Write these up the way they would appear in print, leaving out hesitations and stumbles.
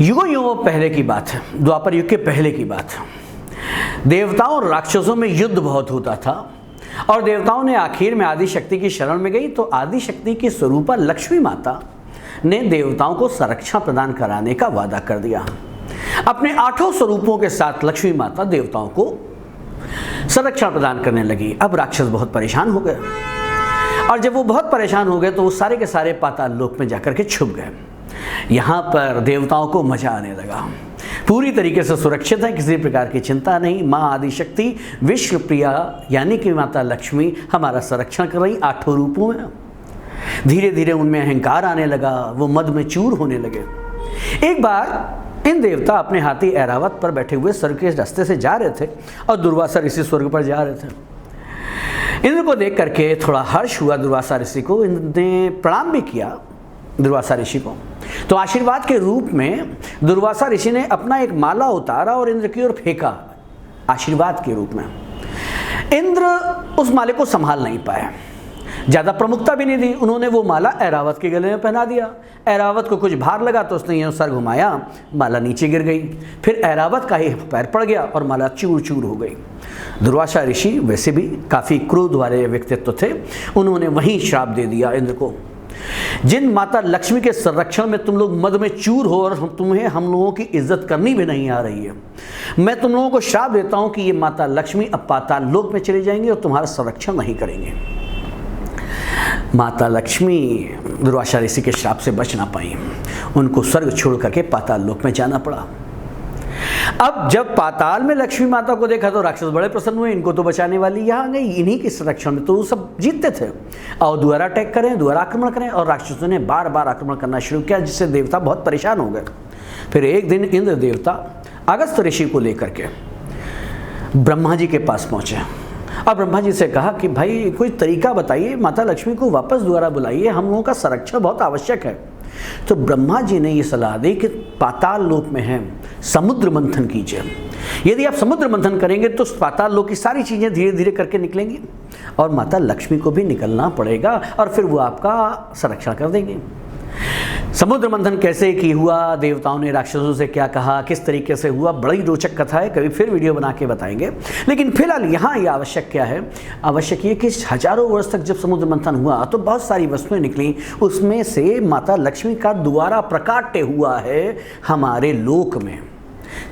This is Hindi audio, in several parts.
युगों युगों पहले की बात है, द्वापर युग के पहले की बात है। देवताओं और राक्षसों में युद्ध बहुत होता था और देवताओं ने आखिर में आदि शक्ति की शरण में गई तो आदि शक्ति की स्वरूपा लक्ष्मी माता ने देवताओं को संरक्षण प्रदान कराने का वादा कर दिया। अपने 8 स्वरूपों के साथ लक्ष्मी माता देवताओं को संरक्षण प्रदान करने लगी। अब राक्षस बहुत परेशान हो गए और जब वो बहुत परेशान हो गए तो वो सारे के सारे पाताल लोक में जाकर के छुप गए। यहाँ पर देवताओं को मजा आने लगा, पूरी तरीके से सुरक्षित है, किसी प्रकार की चिंता नहीं। माँ आदिशक्ति विश्व प्रिया यानी कि माता लक्ष्मी हमारा संरक्षण कर रही 8 रूपों में। धीरे धीरे उनमें अहंकार आने लगा, वो मद में चूर होने लगे। एक बार इन देवता अपने हाथी ऐरावत पर बैठे हुए स्वर्ग के रास्ते से जा रहे थे और दुर्वासा ऋषि स्वर्ग पर जा रहे थे। इंद्र को देख करके थोड़ा हर्ष हुआ दुर्वासा ऋषि को। इंद्र ने प्रणाम भी किया दुर्वासा ऋषि को। तो आशीर्वाद के रूप में दुर्वासा ऋषि ने अपना एक माला उतारा और इंद्र की ओर फेंका आशीर्वाद के रूप में। इंद्र उस माले को संभाल नहीं पाए, ज़्यादा प्रमुखता भी नहीं दी। उन्होंने वो माला ऐरावत के गले में पहना दिया। ऐरावत को कुछ भार लगा तो उसने यूँ सर घुमाया, माला नीचे गिर गई। फिर ऐरावत का ही पैर पड़ गया और माला चूर चूर हो गई। दुर्वासा ऋषि वैसे भी काफ़ी क्रोध वाले व्यक्तित्व थे, उन्होंने वहीं श्राप दे दिया इंद्र को। जिन माता लक्ष्मी के संरक्षण में तुम लोग मद में चूर हो और तुम्हें हम लोगों की इज्जत करनी भी नहीं आ रही है, मैं तुम लोगों को श्राप देता हूं कि ये माता लक्ष्मी अब पाताल लोक में चली जाएंगी और तुम्हारा संरक्षण नहीं करेंगे। माता लक्ष्मी दुर्वासा ऋषि के श्राप से बच ना पाई, उनको स्वर्ग छोड़ करके पाताल लोक में जाना पड़ा। अब जब पाताल में लक्ष्मी माता को देखा तो राक्षस बड़े प्रसन्न हुए, इनको तो बचाने वाली यहाँ गई, इन्हीं के संरक्षण में तो वो सब जीतते थे और दोबारा अटैक करें, दोबारा आक्रमण करें। और राक्षसों ने बार बार आक्रमण करना शुरू किया, जिससे देवता बहुत परेशान हो गए। फिर एक दिन इंद्र देवता अगस्त ऋषि को लेकर के ब्रह्मा जी के पास पहुँचे और ब्रह्मा जी से कहा कि भाई कोई तरीका बताइए, माता लक्ष्मी को वापस दोबारा बुलाइए, हम लोगों का संरक्षण बहुत आवश्यक है। तो ब्रह्मा जी ने ये सलाह दी कि पाताल लोक में है, समुद्र मंथन कीजिए। यदि आप समुद्र मंथन करेंगे तो पाताल लोक की सारी चीज़ें धीरे धीरे करके निकलेंगी और माता लक्ष्मी को भी निकलना पड़ेगा और फिर वो आपका संरक्षण कर देंगे। समुद्र मंथन कैसे की हुआ, देवताओं ने राक्षसों से क्या कहा, किस तरीके से हुआ, बड़ी रोचक कथा है, कभी फिर वीडियो बना के बताएंगे। लेकिन फिलहाल यहाँ ये आवश्यक क्या है, आवश्यक ये कि हजारों वर्ष तक जब समुद्र मंथन हुआ तो बहुत सारी वस्तुएं निकली, उसमें से माता लक्ष्मी का दोबारा प्रकाट्य हुआ है हमारे लोक में।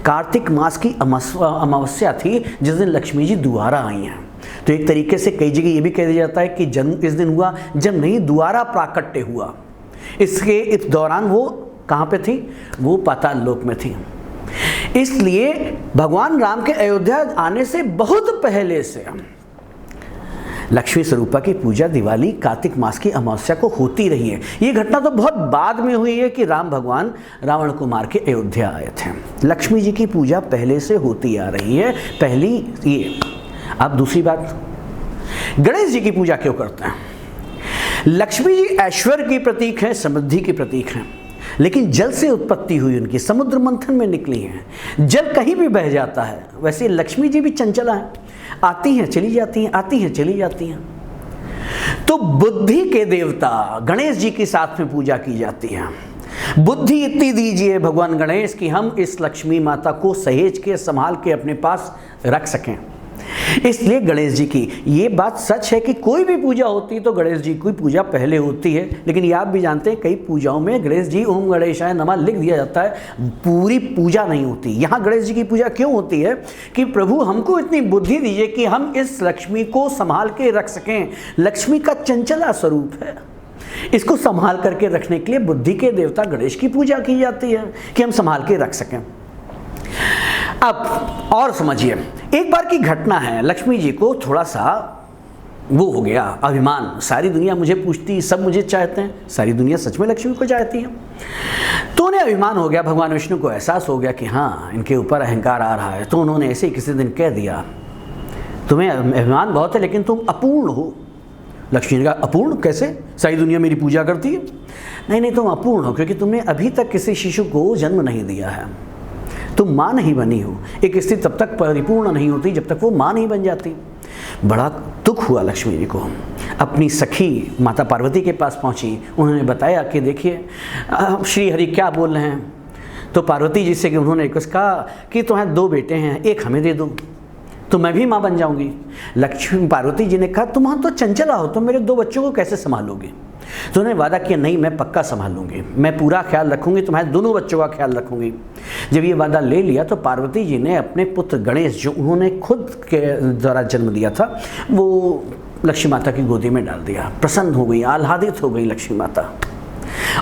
कार्तिक मास की अमावस्या थी जिस दिन लक्ष्मी जी दोबारा आई हैं। तो एक तरीके से कई जगह ये भी कह दिया जाता है कि जन्म इस दिन हुआ जब नहीं दोबारा प्राकट्य हुआ। इसके इस दौरान वो कहाँ पे थी, वो पाताल लोक में थी। इसलिए भगवान राम के अयोध्या आने से बहुत पहले से लक्ष्मी स्वरूपा की पूजा दिवाली कार्तिक मास की अमावस्या को होती रही है। ये घटना तो बहुत बाद में हुई है कि राम भगवान रावण को मार के अयोध्या आए थे। लक्ष्मी जी की पूजा पहले से होती आ रही है, पहली ये। अब दूसरी बात, गणेश जी की पूजा क्यों करते हैं? लक्ष्मी जी ऐश्वर्य की प्रतीक हैं, समृद्धि की प्रतीक हैं, लेकिन जल से उत्पत्ति हुई उनकी, समुद्र मंथन में निकली हैं। जल कहीं भी बह जाता है, वैसे लक्ष्मी जी भी चंचला हैं, आती हैं चली जाती हैं, आती हैं चली जाती हैं। तो बुद्धि के देवता गणेश जी के साथ में पूजा की जाती है। बुद्धि इतनी दीजिए भगवान गणेश कि हम इस लक्ष्मी माता को सहेज के संभाल के अपने पास रख सकें। इसलिए गणेश जी की ये बात सच है कि कोई भी पूजा होती है तो गणेश जी की पूजा पहले होती है। लेकिन ये आप भी जानते हैं कई पूजाओं में गणेश जी ओम गणेशाय नमः लिख दिया जाता है, पूरी पूजा नहीं होती। यहाँ गणेश जी की पूजा क्यों होती है कि प्रभु हमको इतनी बुद्धि दीजिए कि हम इस लक्ष्मी को संभाल के रख सकें। लक्ष्मी का चंचला स्वरूप है, इसको संभाल करके रखने के लिए बुद्धि के देवता गणेश की पूजा की जाती है कि हम संभाल के रख सकें। अब और समझिए, एक बार की घटना है, लक्ष्मी जी को थोड़ा सा वो हो गया अभिमान, सारी दुनिया मुझे पूछती, सब मुझे चाहते हैं, सारी दुनिया सच में लक्ष्मी को चाहती है। तो उन्हें अभिमान हो गया, भगवान विष्णु को एहसास हो गया कि हाँ इनके ऊपर अहंकार आ रहा है। तो उन्होंने ऐसे ही किसी दिन कह दिया, तुम्हें अभिमान बहुत है लेकिन तुम अपूर्ण हो। लक्ष्मी ने कहा अपूर्ण कैसे, सारी दुनिया मेरी पूजा करती है। नहीं, तुम अपूर्ण हो क्योंकि तुमने अभी तक किसी शिशु को जन्म नहीं दिया है, तुम माँ नहीं बनी हो। एक स्त्री तब तक परिपूर्ण नहीं होती जब तक वो माँ नहीं बन जाती। बड़ा दुख हुआ लक्ष्मी जी को। अपनी सखी माता पार्वती के पास पहुंची, उन्होंने बताया कि देखिए श्री हरि क्या बोल रहे हैं। तो पार्वती जी से उन्होंने रिक्वेस्ट कहा कि तुम्हारे 2 बेटे हैं, एक हमें दे दो तो मैं भी माँ बन जाऊंगी। लक्ष्मी पार्वती जी ने कहा तुम तो चंचला हो, तुम मेरे 2 बच्चों को कैसे संभालोगे? तो उन्होंने वादा किया नहीं, मैं पक्का संभालूंगी, मैं पूरा ख्याल रखूंगी, तुम्हारे दोनों बच्चों का ख्याल रखूंगी। जब ये वादा ले लिया तो पार्वती जी ने अपने पुत्र गणेश, जो उन्होंने खुद के द्वारा जन्म दिया था, वो लक्ष्मी माता की गोदी में डाल दिया। प्रसन्न हो गई, आह्लादित हो गई लक्ष्मी माता।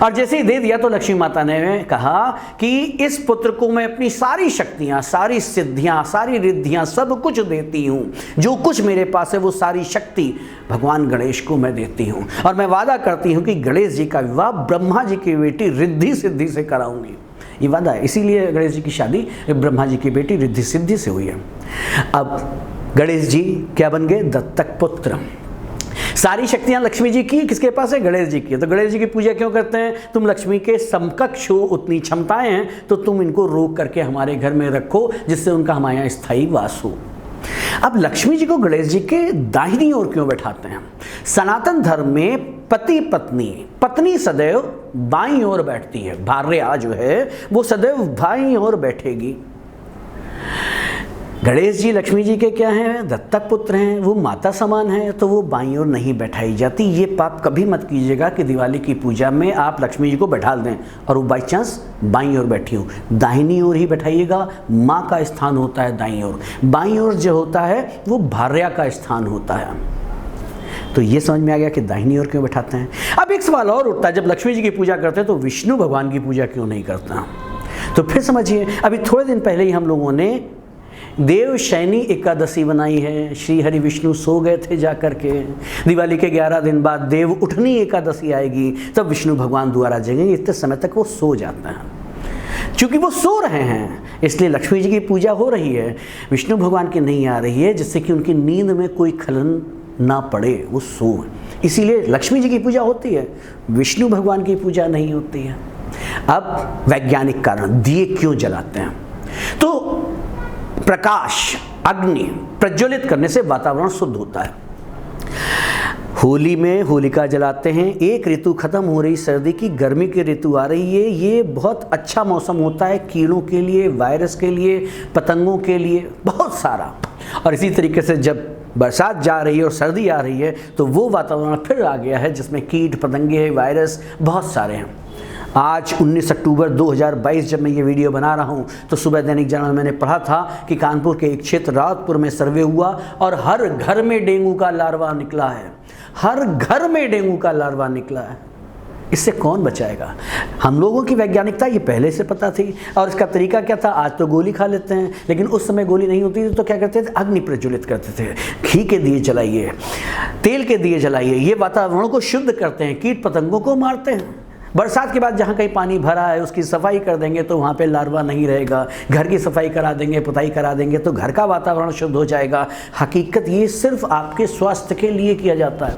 और जैसे ही दे दिया तो लक्ष्मी माता ने कहा कि इस पुत्र को मैं अपनी सारी शक्तियां, सारी सिद्धियां, सारी रिद्धियां, सब कुछ देती हूं। जो कुछ मेरे पास है वो सारी शक्ति भगवान गणेश को मैं देती हूं, और मैं वादा करती हूं कि गणेश जी का विवाह ब्रह्मा जी की बेटी रिद्धि सिद्धि से कराऊंगी। ये वादा है, इसीलिए गणेश जी की शादी ब्रह्मा जी की बेटी रिद्धि सिद्धि से हुई है। अब गणेश जी क्या बन गए? दत्तक पुत्र। सारी शक्तियां लक्ष्मी जी की किसके पास है? गणेश जी की। तो गणेश जी की पूजा क्यों करते हैं? तुम लक्ष्मी के समकक्ष हो, उतनी क्षमताएं हैं, तो तुम इनको रोक करके हमारे घर में रखो, जिससे उनका हमारे यहाँ स्थायी वास हो। अब लक्ष्मी जी को गणेश जी के दाहिनी ओर क्यों बैठाते हैं? सनातन धर्म में पति पत्नी सदैव बाईं ओर बैठती है, भार्या जो है वो सदैव बाईं ओर बैठेगी। गणेश जी लक्ष्मी जी के क्या हैं? दत्तक पुत्र हैं, वो माता समान हैं, तो वो बाईं ओर नहीं बैठाई जाती। ये पाप कभी मत कीजिएगा कि दिवाली की पूजा में आप लक्ष्मी जी को बैठा दें और वो बाई चांस बाईं ओर बैठी हो। दाहिनी ओर ही बैठाइएगा, माँ का स्थान होता है दाईं ओर। बाईं ओर जो होता है वो भार्या का स्थान होता है। तो ये समझ में आ गया कि दाहिनी ओर क्यों बैठाते हैं। अब एक सवाल और उठता है, जब लक्ष्मी जी की पूजा करते हैं तो विष्णु भगवान की पूजा क्यों नहीं करता? तो फिर समझिए, अभी थोड़े दिन पहले ही हम लोगों ने देवशयनी एकादशी बनाई है। श्री हरि विष्णु सो गए थे जाकर के। दिवाली के 11 दिन बाद देव उठनी एकादशी आएगी, तब विष्णु भगवान दोबारा जगेंगे। इतने समय तक वो सो जाते हैं। चूंकि वो सो रहे हैं इसलिए लक्ष्मी जी की पूजा हो रही है, विष्णु भगवान की नहीं आ रही है, जिससे कि उनकी नींद में कोई खलन ना पड़े, वो सो। इसीलिए लक्ष्मी जी की पूजा होती है, विष्णु भगवान की पूजा नहीं होती है। अब वैज्ञानिक कारण, दिए क्यों जलाते हैं? तो प्रकाश, अग्नि प्रज्वलित करने से वातावरण शुद्ध होता है। होली में होलिका जलाते हैं। एक ऋतु खत्म हो रही, सर्दी की, गर्मी की ऋतु आ रही है। ये बहुत अच्छा मौसम होता है कीड़ों के लिए, वायरस के लिए, पतंगों के लिए, बहुत सारा। और इसी तरीके से जब बरसात जा रही है और सर्दी आ रही है तो वो वातावरण फिर आ गया है जिसमें कीट पतंगे, वायरस बहुत सारे हैं। आज 19 अक्टूबर 2022 जब मैं ये वीडियो बना रहा हूँ तो सुबह दैनिक जागरण में मैंने पढ़ा था कि कानपुर के एक क्षेत्र रावतपुर में सर्वे हुआ और हर घर में डेंगू का लार्वा निकला है। हर घर में डेंगू का लार्वा निकला है। इससे कौन बचाएगा? हम लोगों की वैज्ञानिकता ये पहले से पता थी। और इसका तरीका क्या था? आज तो गोली खा लेते हैं, लेकिन उस समय गोली नहीं होती थी तो क्या करते थे? अग्नि प्रज्वलित करते थे। घी के दिए जलाइए, तेल के दिए जलाइए, ये वातावरण को शुद्ध करते हैं, कीट पतंगों को मारते हैं। बरसात के बाद जहाँ कहीं पानी भरा है उसकी सफाई कर देंगे तो वहाँ पे लार्वा नहीं रहेगा। घर की सफाई करा देंगे, पुताई करा देंगे तो घर का वातावरण शुद्ध हो जाएगा। हकीकत ये सिर्फ आपके स्वास्थ्य के लिए किया जाता है।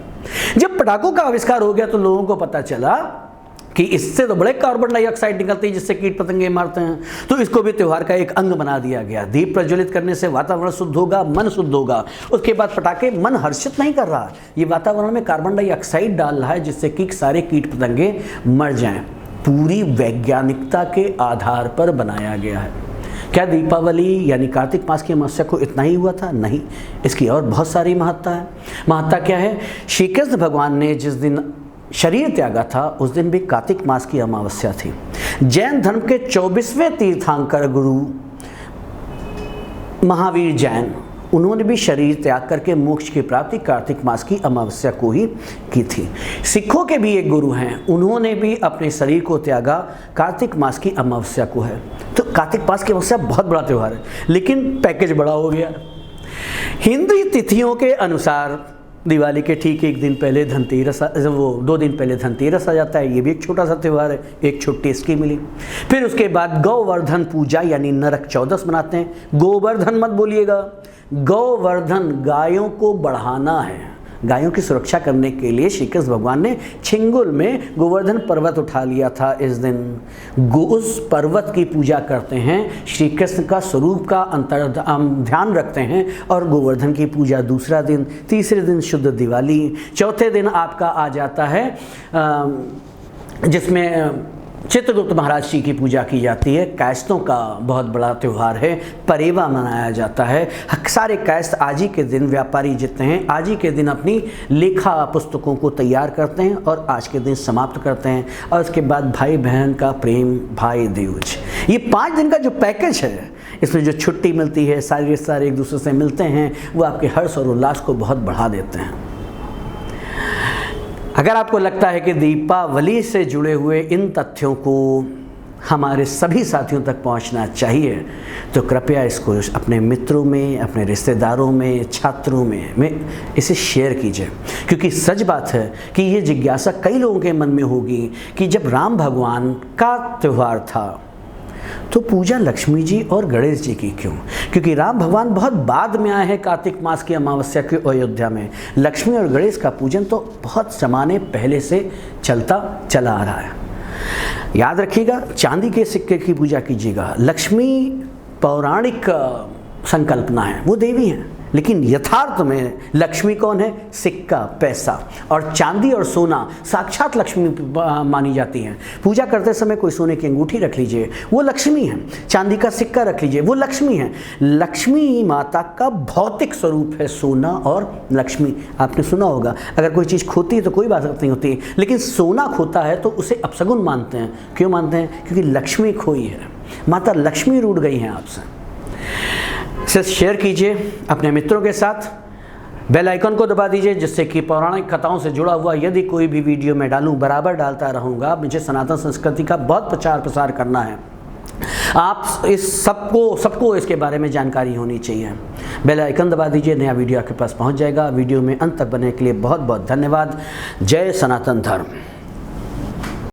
जब पटाखों का आविष्कार हो गया तो लोगों को पता चला कि इससे तो बड़े कार्बन डाइऑक्साइड निकलती है जिससे कीट पतंगे मारते हैं, तो इसको भी त्यौहार का एक अंग बना दिया गया। दीप प्रज्वलित करने से वातावरण शुद्ध होगा, मन शुद्ध होगा। उसके बाद पटाखे मन हर्षित नहीं कर रहा, ये वातावरण में कार्बन डाइऑक्साइड डाल रहा है जिससे कि सारे कीट पतंगे मर जाएं। पूरी वैज्ञानिकता के आधार पर बनाया गया है। क्या दीपावली यानी कार्तिक मास की अमावस्या को इतना ही हुआ था? नहीं, इसकी और बहुत सारी महत्ता है। महत्ता क्या है? श्री कृष्ण भगवान ने जिस दिन शरीर त्यागा था उस दिन भी कार्तिक मास की अमावस्या थी। जैन धर्म के 24वें तीर्थंकर गुरु महावीर जैन, उन्होंने भी शरीर त्याग करके मोक्ष की प्राप्ति कार्तिक मास की अमावस्या को ही की थी। सिखों के भी एक गुरु हैं, उन्होंने भी अपने शरीर को त्यागा कार्तिक मास की अमावस्या को है। तो कार्तिक मास की अमावस्या बहुत बड़ा त्यौहार है, लेकिन पैकेज बड़ा हो गया। हिंदू तिथियों के अनुसार दिवाली के ठीक एक दिन पहले धनतेरस, वो 2 दिन पहले धनतेरस आ जाता है। ये भी एक छोटा सा त्यौहार है, एक छुट्टी इसकी मिली। फिर उसके बाद गौवर्धन पूजा यानी नरक चौदस मनाते हैं। गोवर्धन मत बोलिएगा, गौवर्धन, गायों को बढ़ाना है। गायों की सुरक्षा करने के लिए श्री कृष्ण भगवान ने छिंगुल में गोवर्धन पर्वत उठा लिया था। इस दिन उस पर्वत की पूजा करते हैं, श्री कृष्ण का स्वरूप का ध्यान रखते हैं और गोवर्धन की पूजा दूसरा दिन। तीसरे दिन शुद्ध दिवाली। चौथे दिन आपका आ जाता है जिसमें चित्रगुप्त महाराज जी की पूजा की जाती है। कैस्तों का बहुत बड़ा त्यौहार है, परेवा मनाया जाता है। सारे कैस्त आज ही के दिन, व्यापारी जितने हैं आज ही के दिन अपनी लेखा पुस्तकों को तैयार करते हैं और आज के दिन समाप्त करते हैं। और उसके बाद भाई बहन का प्रेम, भाई दूज, ये 5 दिन का जो पैकेज है, इसमें जो छुट्टी मिलती है, सारे रिश्तेदार एक दूसरे से मिलते हैं, वो आपके हर्ष और उल्लास को बहुत बढ़ा देते हैं। अगर आपको लगता है कि दीपावली से जुड़े हुए इन तथ्यों को हमारे सभी साथियों तक पहुंचना चाहिए, तो कृपया इसको अपने मित्रों में, अपने रिश्तेदारों में, छात्रों में इसे शेयर कीजिए। क्योंकि सच बात है कि ये जिज्ञासा कई लोगों के मन में होगी कि जब राम भगवान का त्यौहार था तो पूजा लक्ष्मी जी और गणेश जी की क्यों? क्योंकि राम भगवान बहुत बाद में आए हैं, कार्तिक मास की अमावस्या के अयोध्या में। लक्ष्मी और गणेश का पूजन तो बहुत ज़माने पहले से चलता चला आ रहा है। याद रखिएगा, चांदी के सिक्के की पूजा कीजिएगा। लक्ष्मी पौराणिक संकल्पना है, वो देवी हैं, लेकिन यथार्थ में लक्ष्मी कौन है? सिक्का, पैसा। और चांदी और सोना साक्षात लक्ष्मी मानी जाती हैं। पूजा करते समय कोई सोने की अंगूठी रख लीजिए, वो लक्ष्मी है। चांदी का सिक्का रख लीजिए, वो लक्ष्मी है। लक्ष्मी माता का भौतिक स्वरूप है सोना और लक्ष्मी। आपने सुना होगा, अगर कोई चीज़ खोती है तो कोई बात नहीं होती, लेकिन सोना खोता है तो उसे अपशगुन मानते हैं। क्यों मानते हैं? क्योंकि लक्ष्मी खोई है, माता लक्ष्मी रूठ गई हैं आपसे। इसे शेयर कीजिए अपने मित्रों के साथ, बेल आइकन को दबा दीजिए, जिससे कि पौराणिक कथाओं से जुड़ा हुआ यदि कोई भी वीडियो मैं डालूं, बराबर डालता रहूँगा। मुझे सनातन संस्कृति का बहुत प्रचार प्रसार करना है। आप इस सबको इसके बारे में जानकारी होनी चाहिए। बेल आइकन दबा दीजिए, नया वीडियो आपके पास पहुंच जाएगा। वीडियो में अंत तक बनने के लिए बहुत बहुत धन्यवाद। जय सनातन धर्म।